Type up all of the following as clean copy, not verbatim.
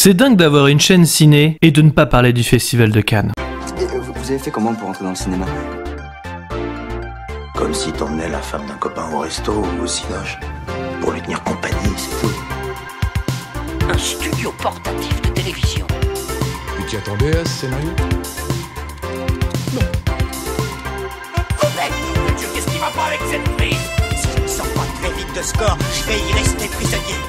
C'est dingue d'avoir une chaîne ciné et de ne pas parler du Festival de Cannes. Et vous avez fait comment pour entrer dans le cinéma? Comme si t'emmenais la femme d'un copain au resto ou au cinoche. Pour lui tenir compagnie, c'est tout. Un studio portatif de télévision. Tu t'y attendais à ce scénario? Non. Mon Dieu, qu'est-ce qui va pas avec cette prise? Si je ne sors pas très vite de score, je vais y rester prisonnier.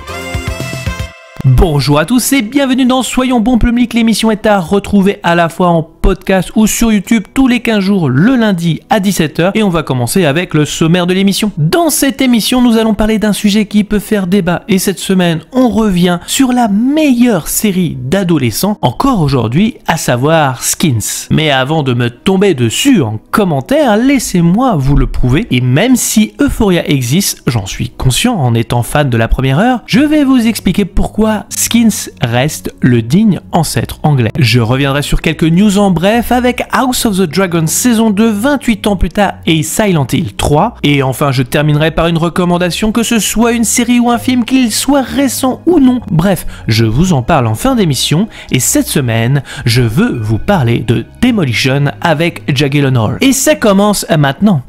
Bonjour à tous et bienvenue dans Soyons bons public. L'émission est à retrouver à la fois en podcast ou sur YouTube tous les 15 jours le lundi à 17h et on va commencer avec le sommaire de l'émission. Dans cette émission, nous allons parler d'un sujet qui peut faire débat et cette semaine, on revient sur la meilleure série d'adolescents encore aujourd'hui, à savoir Skins. Mais avant de me tomber dessus en commentaire, laissez-moi vous le prouver et même si Euphoria existe, j'en suis conscient en étant fan de la première heure, je vais vous expliquer pourquoi Skins reste le digne ancêtre anglais. Je reviendrai sur quelques news en bref avec House of the Dragon saison 2 28 ans plus tard et Silent Hill 3. Et enfin je terminerai par une recommandation, que ce soit une série ou un film, qu'il soit récent ou non. Bref, je vous en parle en fin d'émission et cette semaine, je veux vous parler de Demolition avec Jack Gyllenhaal. Et ça commence maintenant.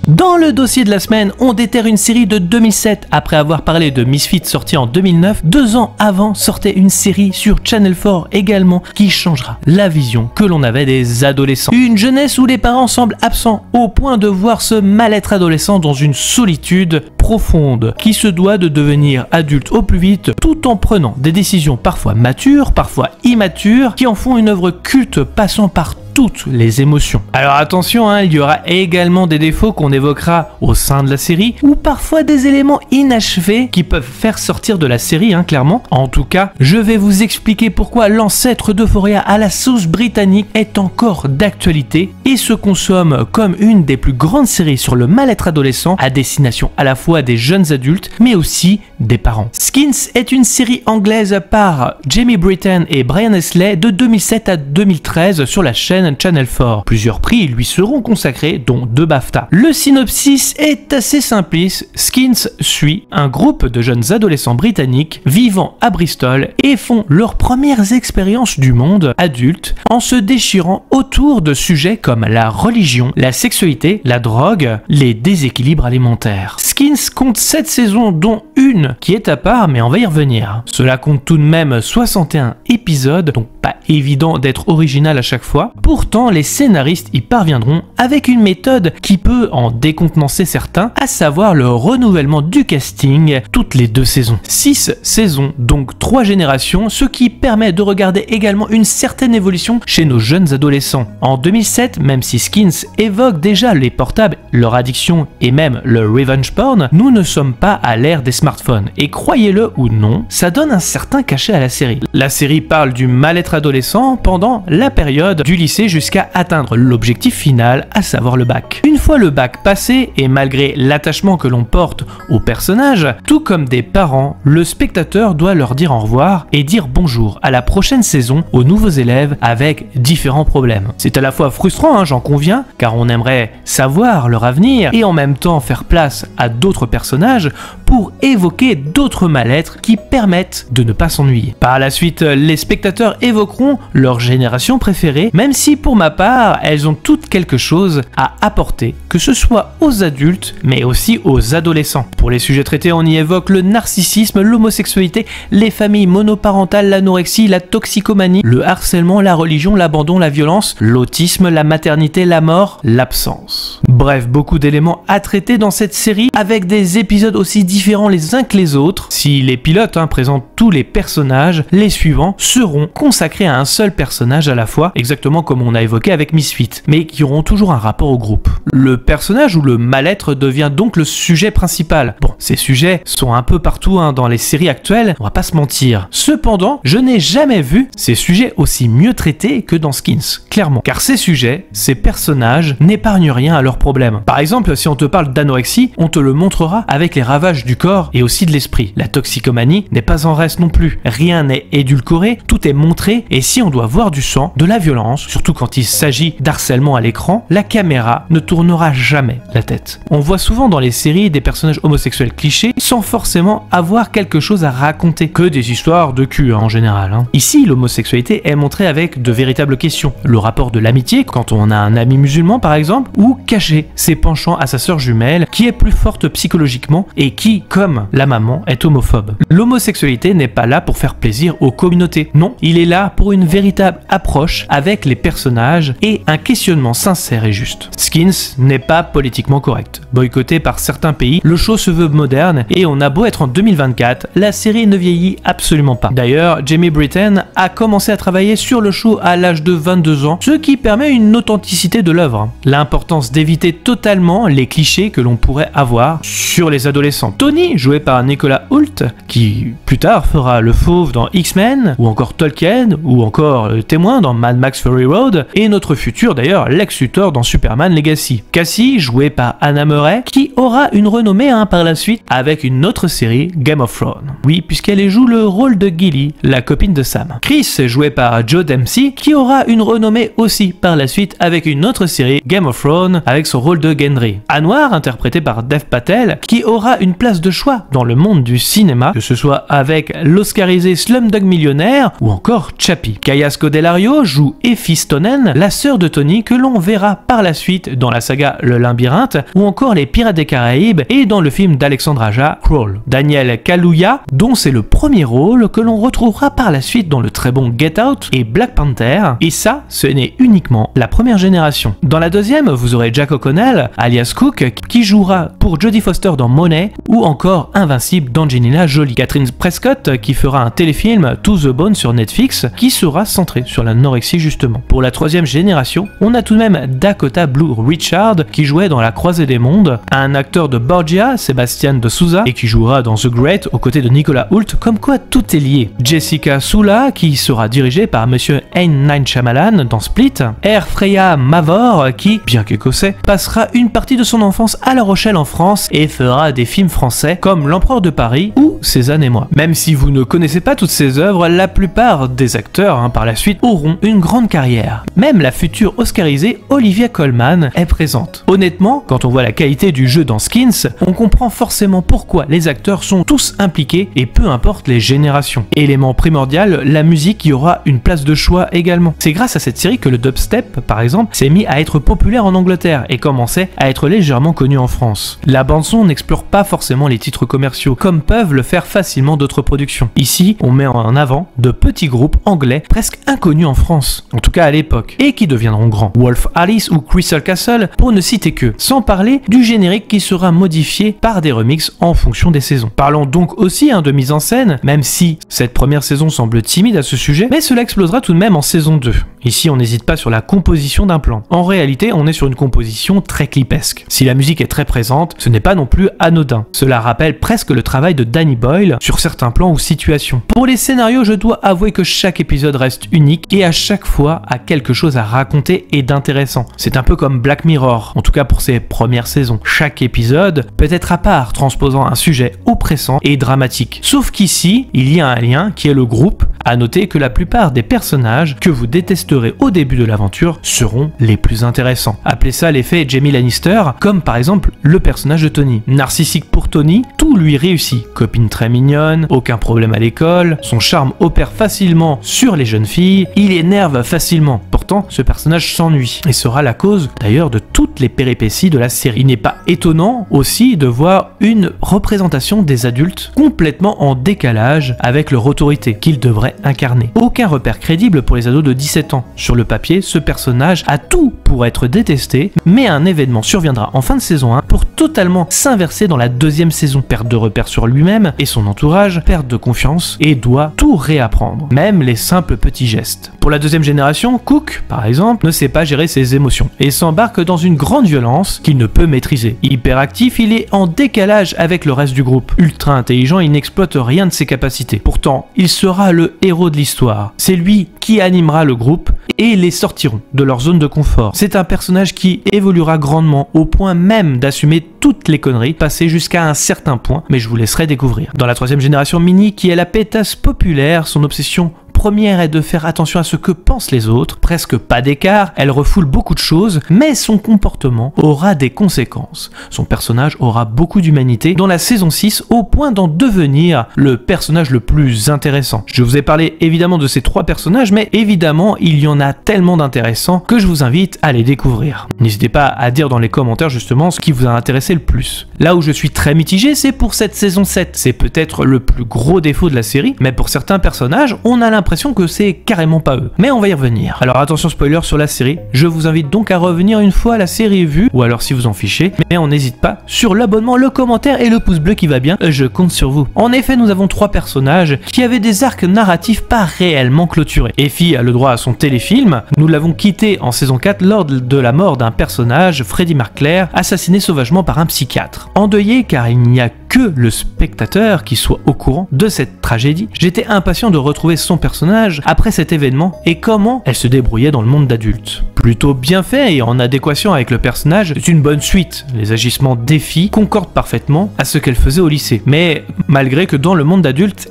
Dans le dossier de la semaine, on déterre une série de 2007. Après avoir parlé de Misfits sorti en 2009, 2 ans avant sortait une série sur Channel 4 également qui changera la vision que l'on avait des adolescents. Une jeunesse où les parents semblent absents au point de voir ce mal-être adolescent dans une solitude profonde qui se doit de devenir adulte au plus vite tout en prenant des décisions parfois matures, parfois immatures qui en font une œuvre culte passant par toutes les émotions. Alors attention, il y aura également des défauts qu'on évoquera au sein de la série ou parfois des éléments inachevés qui peuvent faire sortir de la série, clairement. En tout cas, je vais vous expliquer pourquoi l'ancêtre d'Euphoria à la sauce britannique est encore d'actualité et se consomme comme une des plus grandes séries sur le mal-être adolescent à destination à la fois des jeunes adultes mais aussi des parents. Skins est une série anglaise par Jamie Britton et Brian Hesley de 2007 à 2013 sur la chaîne Channel 4. Plusieurs prix lui seront consacrés, dont 2 BAFTA. Le synopsis est assez simpliste. Skins suit un groupe de jeunes adolescents britanniques vivant à Bristol et font leurs premières expériences du monde adulte en se déchirant autour de sujets comme la religion, la sexualité, la drogue, les déséquilibres alimentaires. Skins compte 7 saisons, dont une qui est à part, mais on va y revenir. Cela compte tout de même 61 épisodes, donc pas évident d'être original à chaque fois. Pourtant, les scénaristes y parviendront avec une méthode qui peut en décontenancer certains, à savoir le renouvellement du casting toutes les 2 saisons. 6 saisons, donc 3 générations, ce qui permet de regarder également une certaine évolution chez nos jeunes adolescents. En 2007, même si Skins évoque déjà les portables, leur addiction et même le revenge porn, nous ne sommes pas à l'ère des smartphones. Et croyez-le ou non, ça donne un certain cachet à la série. La série parle du mal-être adolescent pendant la période du lycée jusqu'à atteindre l'objectif final, à savoir le bac. Une fois le bac passé, et malgré l'attachement que l'on porte aux personnages, tout comme des parents, le spectateur doit leur dire au revoir et dire bonjour à la prochaine saison aux nouveaux élèves avec différents problèmes. C'est à la fois frustrant, j'en conviens, car on aimerait savoir leur avenir et en même temps faire place à d'autres personnages pour évoquer d'autres mal-être qui permettent de ne pas s'ennuyer. Par la suite, les spectateurs évoqueront leur génération préférée, même si pour ma part, elles ont toutes quelque chose à apporter, que ce soit aux adultes, mais aussi aux adolescents. Pour les sujets traités, on y évoque le narcissisme, l'homosexualité, les familles monoparentales, l'anorexie, la toxicomanie, le harcèlement, la religion, l'abandon, la violence, l'autisme, la maternité, la mort, l'absence. Bref, beaucoup d'éléments à traiter dans cette série, avec des épisodes aussi différents les uns que les autres. Si les pilotes présentent tous les personnages, les suivants seront consacrés à un seul personnage à la fois, exactement comme on a évoqué avec Misfits, mais qui auront toujours un rapport au groupe. Le personnage ou le mal-être devient donc le sujet principal. Bon, ces sujets sont un peu partout dans les séries actuelles, on va pas se mentir. Cependant, je n'ai jamais vu ces sujets aussi mieux traités que dans Skins, clairement. Car ces sujets, ces personnages n'épargnent rien à leurs problèmes. Par exemple, si on te parle d'anorexie, on te le montrera avec les ravages usage du corps et aussi de l'esprit. La toxicomanie n'est pas en reste non plus. Rien n'est édulcoré, tout est montré, et si on doit voir du sang, de la violence, surtout quand il s'agit d'harcèlement à l'écran, la caméra ne tournera jamais la tête. On voit souvent dans les séries des personnages homosexuels clichés sans forcément avoir quelque chose à raconter, que des histoires de cul en général. Ici, l'homosexualité est montrée avec de véritables questions. Le rapport de l'amitié, quand on a un ami musulman par exemple, ou cacher ses penchants à sa sœur jumelle, qui est plus forte psychologiquement et qui, comme la maman, est homophobe. L'homosexualité n'est pas là pour faire plaisir aux communautés. Non, il est là pour une véritable approche avec les personnages et un questionnement sincère et juste. Skins n'est pas politiquement correct. Boycotté par certains pays, le show se veut moderne et on a beau être en 2024, la série ne vieillit absolument pas. D'ailleurs, Jamie Britton a commencé à travailler sur le show à l'âge de 22 ans, ce qui permet une authenticité de l'œuvre. L'importance d'éviter totalement les clichés que l'on pourrait avoir sur les adolescents. Tony, joué par Nicolas Hoult, qui plus tard fera le fauve dans X-Men, ou encore Tolkien, ou encore le témoin dans Mad Max Fury Road, et notre futur d'ailleurs Lex Luthor dans Superman Legacy. Cassie, jouée par Anna Murray, qui aura une renommée par la suite avec une autre série, Game of Thrones. Oui, puisqu'elle joue le rôle de Gilly, la copine de Sam. Chris, joué par Joe Dempsey, qui aura une renommée aussi par la suite avec une autre série, Game of Thrones, avec son rôle de Gendry. Anwar, interprété par Dev Patel, qui aura une place de choix dans le monde du cinéma, que ce soit avec l'oscarisé Slumdog Millionnaire ou encore Chappie. Kaya Scodelario joue Effie Stonen, la sœur de Tony, que l'on verra par la suite dans la saga Le Labyrinthe ou encore Les Pirates des Caraïbes et dans le film d'Alexandre Aja, Crawl. Daniel Kaluuya, dont c'est le premier rôle que l'on retrouvera par la suite dans le très bon Get Out et Black Panther, et ça, ce n'est uniquement la première génération. Dans la deuxième, vous aurez Jack O'Connell, alias Cook, qui jouera pour Jodie Foster dans Money, ou encore Invincible d'Angelina Jolie. Catherine Prescott, qui fera un téléfilm To the Bone sur Netflix, qui sera centré sur l'anorexie justement. Pour la troisième génération, on a tout de même Dakota Blue Richard, qui jouait dans La Croisée des Mondes, un acteur de Borgia, Sébastien de Souza, et qui jouera dans The Great aux côtés de Nicolas Hoult, comme quoi tout est lié. Jessica Sula, qui sera dirigée par Monsieur M. Night Shyamalan dans Split. R. Freya Mavor, qui, bien qu'écossais, passera une partie de son enfance à La Rochelle en France et fera des films français comme L'Empereur de Paris ou Cézanne et moi. Même si vous ne connaissez pas toutes ces œuvres, la plupart des acteurs par la suite auront une grande carrière. Même la future oscarisée Olivia Colman est présente. Honnêtement, quand on voit la qualité du jeu dans Skins, on comprend forcément pourquoi les acteurs sont tous impliqués et peu importe les générations. Élément primordial, la musique y aura une place de choix également. C'est grâce à cette série que le dubstep, par exemple, s'est mis à être populaire en Angleterre et commençait à être légèrement connu en France. La bande-son n'explore pas forcément les titres commerciaux, comme peuvent le faire facilement d'autres productions. Ici, on met en avant de petits groupes anglais presque inconnus en France, en tout cas à l'époque, et qui deviendront grands. Wolf Alice ou Crystal Castle, pour ne citer que, sans parler du générique qui sera modifié par des remixes en fonction des saisons. Parlons donc aussi de mise en scène, même si cette première saison semble timide à ce sujet, mais cela explosera tout de même en saison 2. Ici, on n'hésite pas sur la composition d'un plan. En réalité, on est sur une composition très clipesque. Si la musique est très présente, ce n'est pas non plus anodin. Cela rappelle presque le travail de Danny Boyle sur certains plans ou situations. Pour les scénarios, je dois avouer que chaque épisode reste unique et à chaque fois a quelque chose à raconter et d'intéressant. C'est un peu comme Black Mirror, en tout cas pour ses premières saisons. Chaque épisode peut être à part, transposant un sujet oppressant et dramatique. Sauf qu'ici, il y a un lien qui est le groupe. À noter que la plupart des personnages que vous détesterez au début de l'aventure seront les plus intéressants. Appelez ça l'effet Jamie Lannister, comme par exemple le personnage de Tony. Narcissique pour Tony, tout lui réussit. Copine très mignonne, aucun problème à l'école, son charme opère facilement sur les jeunes filles, il énerve facilement. Pourtant, ce personnage s'ennuie et sera la cause d'ailleurs de toutes les péripéties de la série. Il n'est pas étonnant aussi de voir une représentation des adultes complètement en décalage avec leur autorité qu'ils devraient incarner. Aucun repère crédible pour les ados de 17 ans. Sur le papier, ce personnage a tout pour être détesté, mais un événement surviendra en fin de saison 1 pour totalement s'inverser dans la deuxième saison. Perte de repère sur lui-même et son entourage, perte de confiance et doit tout réapprendre, même les simples petits gestes. Pour la deuxième génération, Cook, par exemple, ne sait pas gérer ses émotions et s'embarque dans une grande violence qu'il ne peut maîtriser. Hyperactif, il est en décalage avec le reste du groupe. Ultra intelligent, il n'exploite rien de ses capacités. Pourtant, il sera le héros de l'histoire. C'est lui qui animera le groupe et les sortiront de leur zone de confort. C'est un personnage qui évoluera grandement au point même d'assumer toutes les conneries, passer jusqu'à un certain point, mais je vous laisserai découvrir. Dans la troisième génération, Minnie, qui est la pétasse populaire, son obsession première est de faire attention à ce que pensent les autres, presque pas d'écart, elle refoule beaucoup de choses, mais son comportement aura des conséquences. Son personnage aura beaucoup d'humanité dans la saison 6 au point d'en devenir le personnage le plus intéressant. Je vous ai parlé évidemment de ces 3 personnages, mais évidemment il y en a tellement d'intéressants que je vous invite à les découvrir. N'hésitez pas à dire dans les commentaires justement ce qui vous a intéressé le plus. Là où je suis très mitigé, c'est pour cette saison 7. C'est peut-être le plus gros défaut de la série, mais pour certains personnages, on a l'impression que c'est carrément pas eux. Mais on va y revenir. Alors attention spoiler sur la série, je vous invite donc à revenir une fois la série est vue, ou alors si vous en fichez, mais on n'hésite pas sur l'abonnement, le commentaire et le pouce bleu qui va bien, je compte sur vous. En effet, nous avons 3 personnages qui avaient des arcs narratifs pas réellement clôturés. Effie a le droit à son téléfilm, nous l'avons quitté en saison 4 lors de la mort d'un personnage, Freddie Marclair, assassiné sauvagement par un psychiatre. Endeuillé car il n'y a que le spectateur qui soit au courant de cette tragédie, j'étais impatient de retrouver son personnage après cet événement et comment elle se débrouillait dans le monde d'adulte. Plutôt bien fait et en adéquation avec le personnage, c'est une bonne suite. Les agissements d'Effie concordent parfaitement à ce qu'elle faisait au lycée. Mais malgré que dans le monde d'adulte,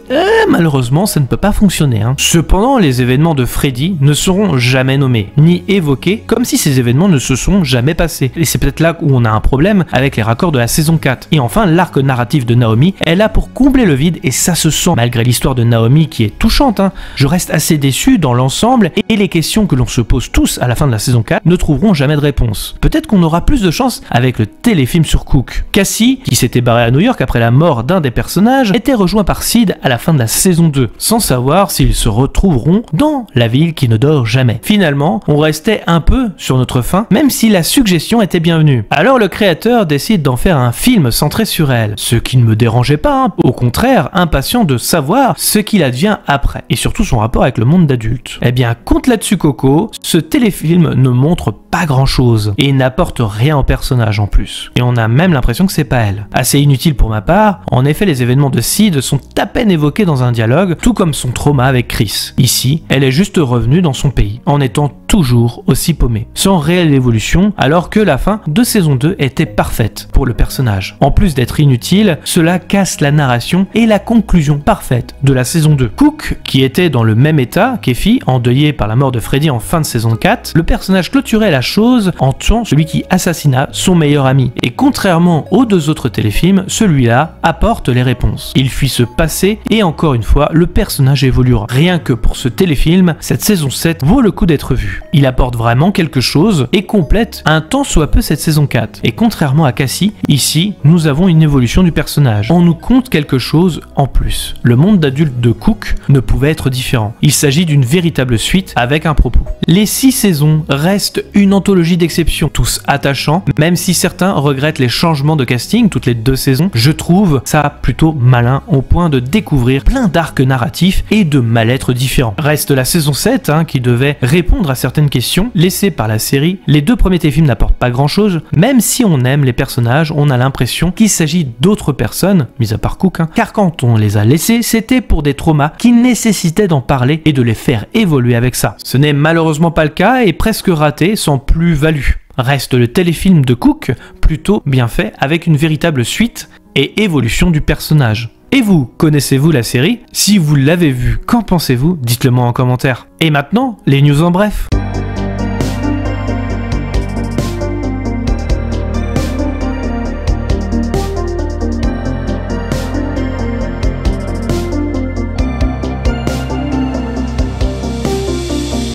malheureusement ça ne peut pas fonctionner. Cependant, les événements de Freddy ne seront jamais nommés, ni évoqués, comme si ces événements ne se sont jamais passés. Et c'est peut-être là où on a un problème avec les raccords de la saison 4. Et enfin, l'arc narratif de Naomi est là pour combler le vide et ça se sent. Malgré l'histoire de Naomi qui est touchante, je reste assez déçu dans l'ensemble et les questions que l'on se pose tous à la fin de la saison 4 ne trouveront jamais de réponse. Peut-être qu'on aura plus de chance avec le téléfilm sur Cook. Cassie, qui s'était barré à New York après la mort d'un des personnages, était rejoint par Sid à la fin de la saison 2, sans savoir s'ils se retrouveront dans la ville qui ne dort jamais. Finalement, on restait un peu sur notre faim, même si la suggestion était bienvenue. Alors le créateur décide d'en faire un film centré sur elle, ce qui ne me dérangeait pas, au contraire, impatient de savoir ce qu'il advient après, et surtout son rapport avec le monde d'adulte. Eh bien, compte là-dessus Coco, ce téléfilm ne montre pas grand-chose, et n'apporte rien au personnage en plus. Et on a même l'impression que c'est pas elle. Assez inutile pour ma part, en effet les événements de Sid sont à peine évoqués dans un dialogue, tout comme son trauma avec Chris. Ici, elle est juste revenue dans son pays, en étant toujours aussi paumée, sans réelle évolution, alors que la fin de saison 2 était parfaite pour le personnage. En plus d'être inutile, cela casse la narration et la conclusion parfaite de la saison 2. Cook, qui était dans le même état qu'Effie, endeuillé par la mort de Freddy en fin de saison 4, le personnage clôturait la chose en tuant celui qui assassina son meilleur ami. Et contrairement aux 2 autres téléfilms, celui-là apporte les réponses. Il fuit ce passé et encore une fois, le personnage évoluera. Rien que pour ce téléfilm, cette saison 7 vaut le coup d'être vue. Il apporte vraiment quelque chose et complète un tant soit peu cette saison 4. Et contrairement à Cassie, ici, nous avons une évolution du personnage. On nous compte quelque chose en plus. Le monde d'adulte de Cook ne pouvait être différent. Il s'agit d'une véritable suite avec un propos. Les 6 saisons restent une anthologie d'exception, tous attachants, même si certains regrettent les changements de casting toutes les 2 saisons, je trouve ça plutôt malin au point de découvrir plein d'arcs narratifs et de mal-être différents. Reste la saison 7 qui devait répondre à certaines questions laissées par la série. Les 2 premiers téléfilms n'apportent pas grand chose, même si on aime les personnages, on a l'impression qu'il s'agit d'autres personnes, mis à part Cook, car quand on les a laissés, c'était pour des traumas qui nécessitaient d'en parler et de les faire évoluer avec ça. Ce n'est malheureusement pas le cas et presque raté sans plus-value. Reste le téléfilm de Cook, plutôt bien fait, avec une véritable suite et évolution du personnage. Et vous, connaissez-vous la série? Si vous l'avez vue, qu'en pensez-vous? Dites-le moi en commentaire. Et maintenant, les news en bref.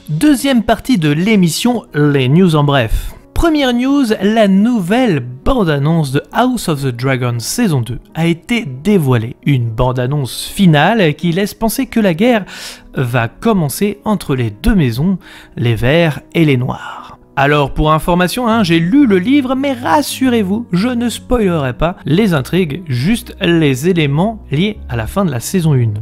Deuxième partie de l'émission, les news en bref. Première news, la nouvelle bande-annonce de House of the Dragon saison 2 a été dévoilée. Une bande-annonce finale qui laisse penser que la guerre va commencer entre les 2 maisons, les Verts et les Noirs. Alors pour information, j'ai lu le livre, mais rassurez-vous, je ne spoilerai pas les intrigues, juste les éléments liés à la fin de la saison 1.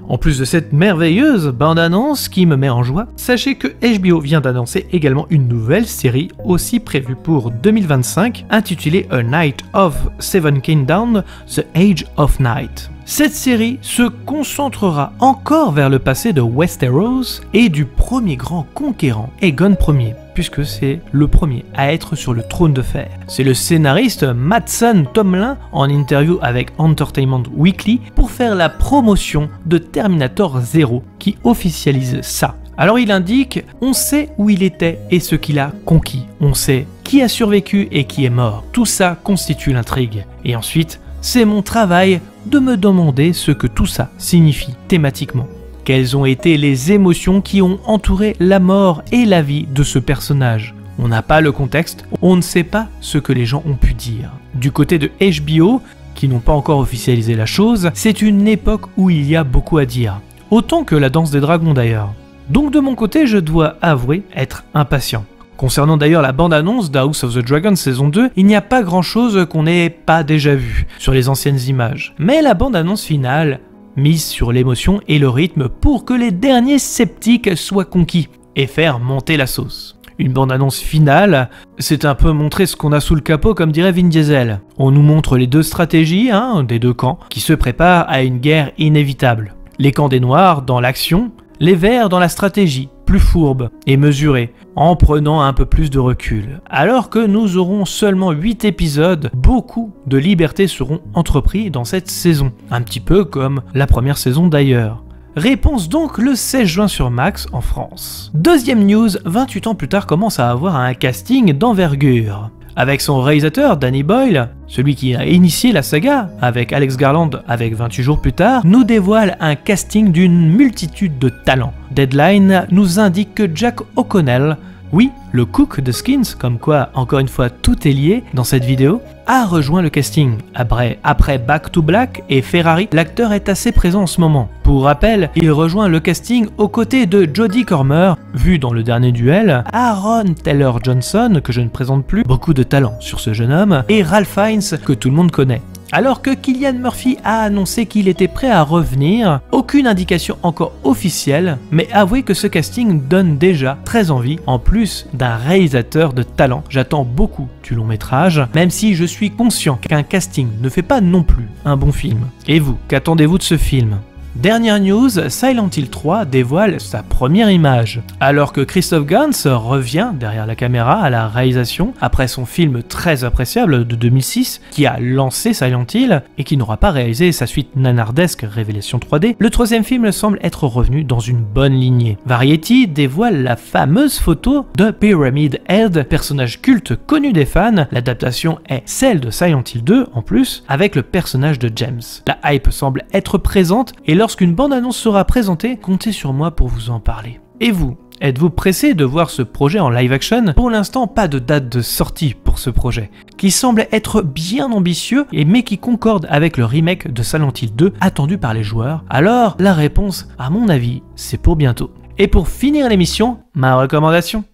En plus de cette merveilleuse bande-annonce qui me met en joie, sachez que HBO vient d'annoncer également une nouvelle série aussi prévue pour 2025 intitulée A Night of Seven Kingdoms, The Age of Night. Cette série se concentrera encore vers le passé de Westeros et du premier grand conquérant, Aegon Ier, puisque c'est le premier à être sur le trône de fer. C'est le scénariste Mattson Tomlin en interview avec Entertainment Weekly pour faire la promotion de Terminator 0 qui officialise ça. Alors il indique, on sait où il était et ce qu'il a conquis, on sait qui a survécu et qui est mort, tout ça constitue l'intrigue. Et ensuite, c'est mon travail de me demander ce que tout ça signifie thématiquement. Quelles ont été les émotions qui ont entouré la mort et la vie de ce personnage? On n'a pas le contexte, on ne sait pas ce que les gens ont pu dire. Du côté de HBO, qui n'ont pas encore officialisé la chose, c'est une époque où il y a beaucoup à dire. Autant que la danse des dragons d'ailleurs. Donc de mon côté, je dois avouer être impatient. Concernant d'ailleurs la bande-annonce d'House of the Dragon saison 2, il n'y a pas grand-chose qu'on n'ait pas déjà vu sur les anciennes images. Mais la bande-annonce finale mise sur l'émotion et le rythme pour que les derniers sceptiques soient conquis et faire monter la sauce. Une bande-annonce finale, c'est un peu montrer ce qu'on a sous le capot comme dirait Vin Diesel. On nous montre les deux stratégies des deux camps qui se préparent à une guerre inévitable. Les camps des Noirs dans l'action, les Verts dans la stratégie, plus fourbe et mesurée, en prenant un peu plus de recul. Alors que nous aurons seulement 8 épisodes, beaucoup de libertés seront entrepris dans cette saison, un petit peu comme la première saison d'ailleurs. Réponse donc le 16 juin sur Max en France. Deuxième news, 28 ans plus tard commence à avoir un casting d'envergure. Avec son réalisateur Danny Boyle, celui qui a initié la saga avec Alex Garland avec 28 jours plus tard, nous dévoile un casting d'une multitude de talents. Deadline nous indique que Jack O'Connell, oui, le cook de Skins, comme quoi encore une fois tout est lié dans cette vidéo, a rejoint le casting. Après Back to Black et Ferrari, l'acteur est assez présent en ce moment. Pour rappel, il rejoint le casting aux côtés de Jodie Comer, vu dans le dernier duel, Aaron Taylor Johnson, que je ne présente plus, beaucoup de talent sur ce jeune homme, et Ralph Fiennes, que tout le monde connaît. Alors que Cillian Murphy a annoncé qu'il était prêt à revenir, aucune indication encore officielle, mais avouez que ce casting donne déjà très envie, en plus d'un réalisateur de talent. J'attends beaucoup du long métrage, même si je suis conscient qu'un casting ne fait pas non plus un bon film. Et vous, qu'attendez-vous de ce film ? Dernière news, Silent Hill 3 dévoile sa première image. Alors que Christophe Gans revient derrière la caméra à la réalisation après son film très appréciable de 2006 qui a lancé Silent Hill et qui n'aura pas réalisé sa suite nanardesque Révélation 3D, le troisième film semble être revenu dans une bonne lignée. Variety dévoile la fameuse photo de Pyramid Head, personnage culte connu des fans. L'adaptation est celle de Silent Hill 2 en plus, avec le personnage de James. La hype semble être présente et lorsqu'une bande-annonce sera présentée, comptez sur moi pour vous en parler. Et vous, êtes-vous pressé de voir ce projet en live-action? Pour l'instant, pas de date de sortie pour ce projet, qui semble être bien ambitieux, mais qui concorde avec le remake de Silent Hill 2 attendu par les joueurs. Alors, la réponse, à mon avis, c'est pour bientôt. Et pour finir l'émission, ma recommandation.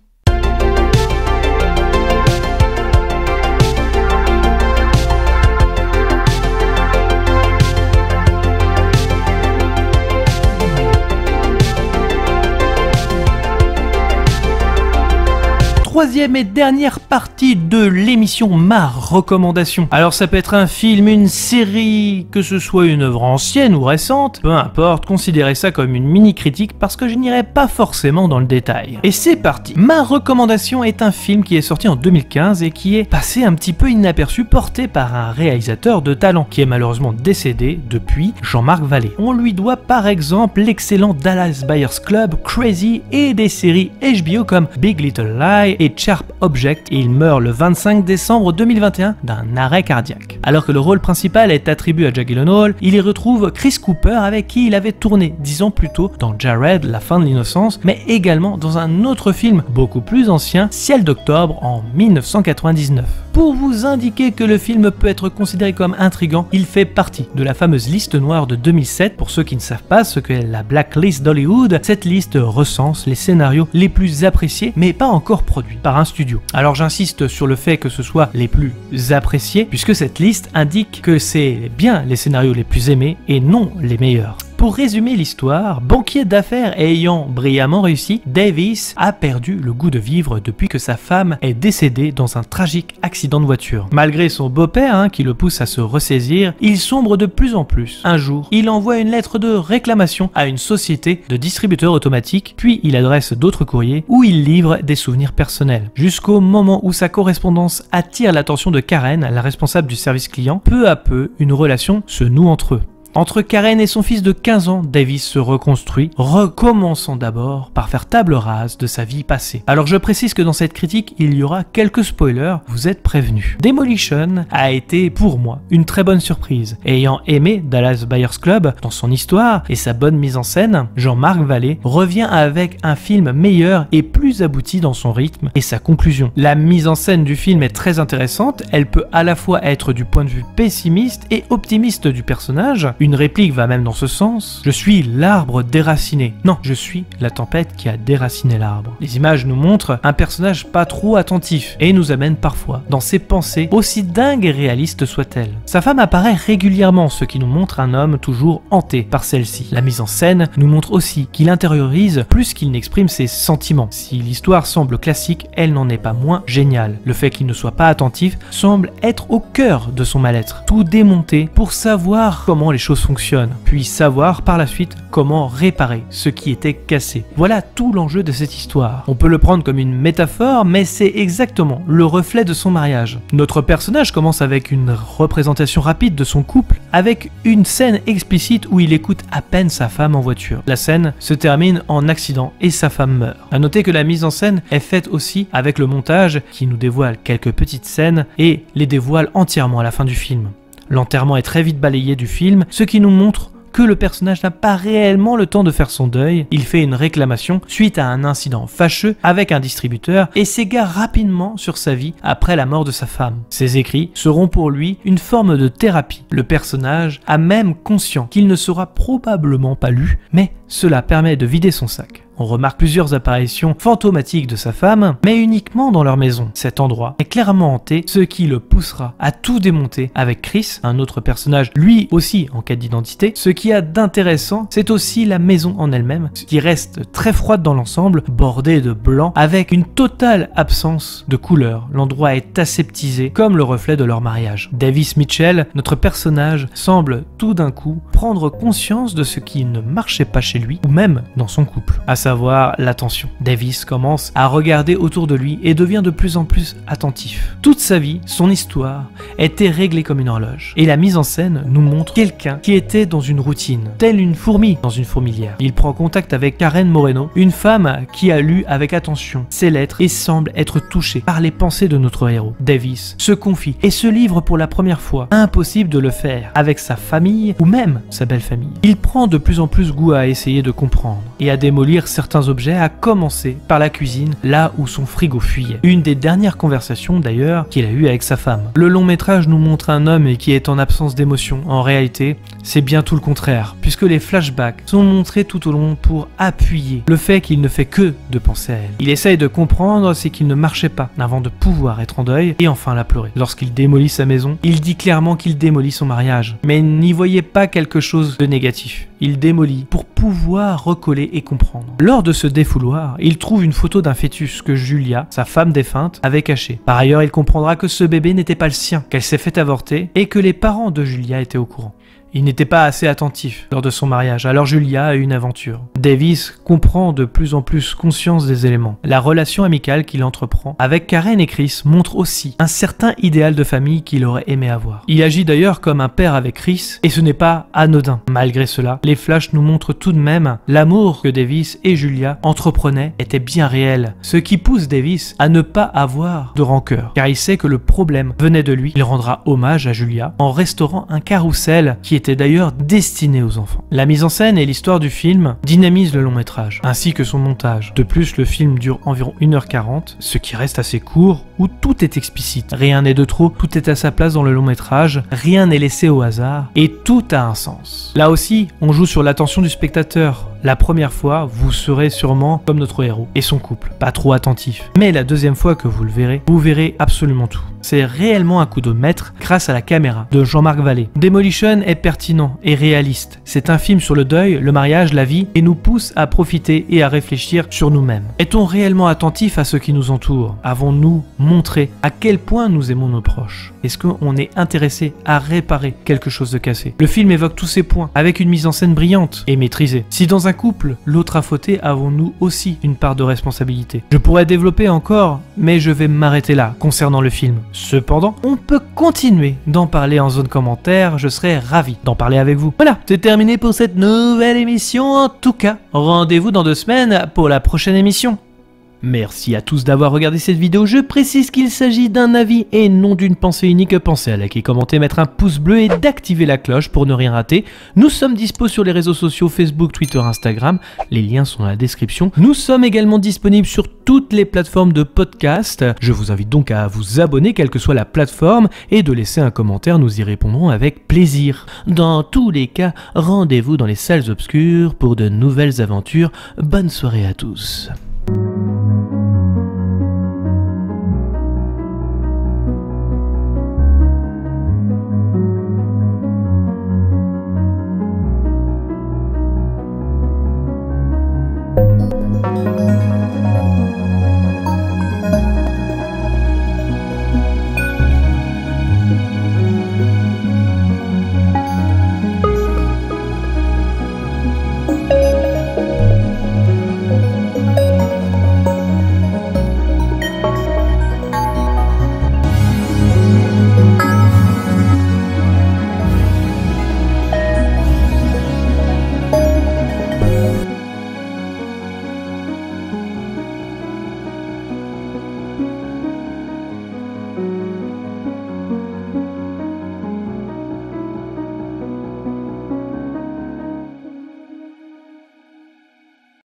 Troisième et dernière partie de l'émission, ma recommandation. Alors ça peut être un film, une série, que ce soit une œuvre ancienne ou récente, peu importe, considérez ça comme une mini-critique parce que je n'irai pas forcément dans le détail. Et c'est parti. Ma recommandation est un film qui est sorti en 2015 et qui est passé un petit peu inaperçu, porté par un réalisateur de talent qui est malheureusement décédé depuis, Jean-Marc Vallée. On lui doit par exemple l'excellent Dallas Buyers Club, Crazy et des séries HBO comme Big Little Lie et Sharp Object, et il meurt le 25 décembre 2021 d'un arrêt cardiaque. Alors que le rôle principal est attribué à Jake Gyllenhaal, il y retrouve Chris Cooper avec qui il avait tourné 10 ans plus tôt dans Jared, La fin de l'innocence, mais également dans un autre film beaucoup plus ancien, Ciel d'octobre en 1999. Pour vous indiquer que le film peut être considéré comme intriguant, il fait partie de la fameuse liste noire de 2007. Pour ceux qui ne savent pas ce qu'est la Blacklist d'Hollywood, cette liste recense les scénarios les plus appréciés mais pas encore produits par un studio. Alors j'insiste sur le fait que ce soit les plus appréciés puisque cette liste indique que c'est bien les scénarios les plus aimés et non les meilleurs. Pour résumer l'histoire, banquier d'affaires ayant brillamment réussi, Davis a perdu le goût de vivre depuis que sa femme est décédée dans un tragique accident de voiture. Malgré son beau-père qui le pousse à se ressaisir, il sombre de plus en plus. Un jour, il envoie une lettre de réclamation à une société de distributeurs automatiques, puis il adresse d'autres courriers où il livre des souvenirs personnels. Jusqu'au moment où sa correspondance attire l'attention de Karen, la responsable du service client. Peu à peu, une relation se noue entre eux. Entre Karen et son fils de 15 ans, Davis se reconstruit, recommençant d'abord par faire table rase de sa vie passée. Alors je précise que dans cette critique, il y aura quelques spoilers, vous êtes prévenus. Demolition a été pour moi une très bonne surprise. Ayant aimé Dallas Buyers Club dans son histoire et sa bonne mise en scène, Jean-Marc Vallée revient avec un film meilleur et plus abouti dans son rythme et sa conclusion. La mise en scène du film est très intéressante, elle peut à la fois être du point de vue pessimiste et optimiste du personnage. Une réplique va même dans ce sens. Je suis l'arbre déraciné. Non, je suis la tempête qui a déraciné l'arbre. Les images nous montrent un personnage pas trop attentif et nous amènent parfois dans ses pensées, aussi dingues et réalistes soient-elles. Sa femme apparaît régulièrement, ce qui nous montre un homme toujours hanté par celle-ci. La mise en scène nous montre aussi qu'il intériorise plus qu'il n'exprime ses sentiments. Si l'histoire semble classique, elle n'en est pas moins géniale. Le fait qu'il ne soit pas attentif semble être au cœur de son mal-être. Tout démonter pour savoir comment les choses fonctionnent, puis savoir par la suite comment réparer ce qui était cassé. Voilà tout l'enjeu de cette histoire. On peut le prendre comme une métaphore, mais c'est exactement le reflet de son mariage. Notre personnage commence avec une représentation rapide de son couple, avec une scène explicite où il écoute à peine sa femme en voiture. La scène se termine en accident et sa femme meurt. À noter que la mise en scène est faite aussi avec le montage qui nous dévoile quelques petites scènes et les dévoile entièrement à la fin du film. L'enterrement est très vite balayé du film, ce qui nous montre que le personnage n'a pas réellement le temps de faire son deuil. Il fait une réclamation suite à un incident fâcheux avec un distributeur et s'égare rapidement sur sa vie après la mort de sa femme. Ses écrits seront pour lui une forme de thérapie. Le personnage a même conscient qu'il ne sera probablement pas lu, mais cela permet de vider son sac. On remarque plusieurs apparitions fantomatiques de sa femme, mais uniquement dans leur maison. Cet endroit est clairement hanté, ce qui le poussera à tout démonter avec Chris, un autre personnage lui aussi en quête d'identité. Ce qui a d'intéressant, c'est aussi la maison en elle-même, qui reste très froide dans l'ensemble, bordée de blanc, avec une totale absence de couleur. L'endroit est aseptisé, comme le reflet de leur mariage. Davis Mitchell, notre personnage, semble tout d'un coup prendre conscience de ce qui ne marchait pas chez lui, ou même dans son couple. À savoir l'attention. Davis commence à regarder autour de lui et devient de plus en plus attentif. Toute sa vie, son histoire, était réglée comme une horloge. Et la mise en scène nous montre quelqu'un qui était dans une routine, telle une fourmi dans une fourmilière. Il prend contact avec Karen Moreno, une femme qui a lu avec attention ses lettres et semble être touchée par les pensées de notre héros. Davis se confie et se livre pour la première fois. Impossible de le faire avec sa famille ou même sa belle famille. Il prend de plus en plus goût à essayer de comprendre et à démolir certains objets, à commencer par la cuisine, là où son frigo fuyait. Une des dernières conversations d'ailleurs qu'il a eues avec sa femme. Le long métrage nous montre un homme qui est en absence d'émotion. En réalité, c'est bien tout le contraire, puisque les flashbacks sont montrés tout au long pour appuyer le fait qu'il ne fait que de penser à elle. Il essaye de comprendre ce qu'il ne marchait pas avant de pouvoir être en deuil et enfin la pleurer. Lorsqu'il démolit sa maison, il dit clairement qu'il démolit son mariage, mais n'y voyait pas quelque chose de négatif. Il démolit pour pouvoir recoller et comprendre. Lors de ce défouloir, il trouve une photo d'un fœtus que Julia, sa femme défunte, avait caché. Par ailleurs, il comprendra que ce bébé n'était pas le sien, qu'elle s'est fait avorter et que les parents de Julia étaient au courant. Il n'était pas assez attentif lors de son mariage, alors Julia a eu une aventure. Davis comprend de plus en plus conscience des éléments. La relation amicale qu'il entreprend avec Karen et Chris montre aussi un certain idéal de famille qu'il aurait aimé avoir. Il agit d'ailleurs comme un père avec Chris, et ce n'est pas anodin. Malgré cela, les flashs nous montrent tout de même l'amour que Davis et Julia entreprenaient était bien réel, ce qui pousse Davis à ne pas avoir de rancœur, car il sait que le problème venait de lui. Il rendra hommage à Julia en restaurant un carrousel qui était d'ailleurs destiné aux enfants. La mise en scène et l'histoire du film dynamisent le long métrage, ainsi que son montage. De plus, le film dure environ 1h40, ce qui reste assez court, où tout est explicite. Rien n'est de trop, tout est à sa place dans le long métrage, rien n'est laissé au hasard, et tout a un sens. Là aussi, on joue sur l'attention du spectateur. La première fois, vous serez sûrement comme notre héros et son couple, pas trop attentif. Mais la deuxième fois que vous le verrez, vous verrez absolument tout. C'est réellement un coup de maître grâce à la caméra de Jean-Marc Vallée. Demolition est pertinent et réaliste. C'est un film sur le deuil, le mariage, la vie et nous pousse à profiter et à réfléchir sur nous-mêmes. Est-on réellement attentif à ce qui nous entoure? Avons-nous montré à quel point nous aimons nos proches? Est-ce qu'on est intéressé à réparer quelque chose de cassé? Le film évoque tous ces points avec une mise en scène brillante et maîtrisée. Si dans un couple, l'autre a fauté, avons-nous aussi une part de responsabilité? Je pourrais développer encore, mais je vais m'arrêter là concernant le film. Cependant, on peut continuer d'en parler en zone commentaire, je serais ravi d'en parler avec vous. Voilà, c'est terminé pour cette nouvelle émission. En tout cas, rendez-vous dans 2 semaines pour la prochaine émission. Merci à tous d'avoir regardé cette vidéo, je précise qu'il s'agit d'un avis et non d'une pensée unique. Pensez à liker, commenter, mettre un pouce bleu et d'activer la cloche pour ne rien rater. Nous sommes dispo sur les réseaux sociaux Facebook, Twitter, Instagram, les liens sont dans la description. Nous sommes également disponibles sur toutes les plateformes de podcast. Je vous invite donc à vous abonner quelle que soit la plateforme et de laisser un commentaire, nous y répondrons avec plaisir. Dans tous les cas, rendez-vous dans les salles obscures pour de nouvelles aventures. Bonne soirée à tous.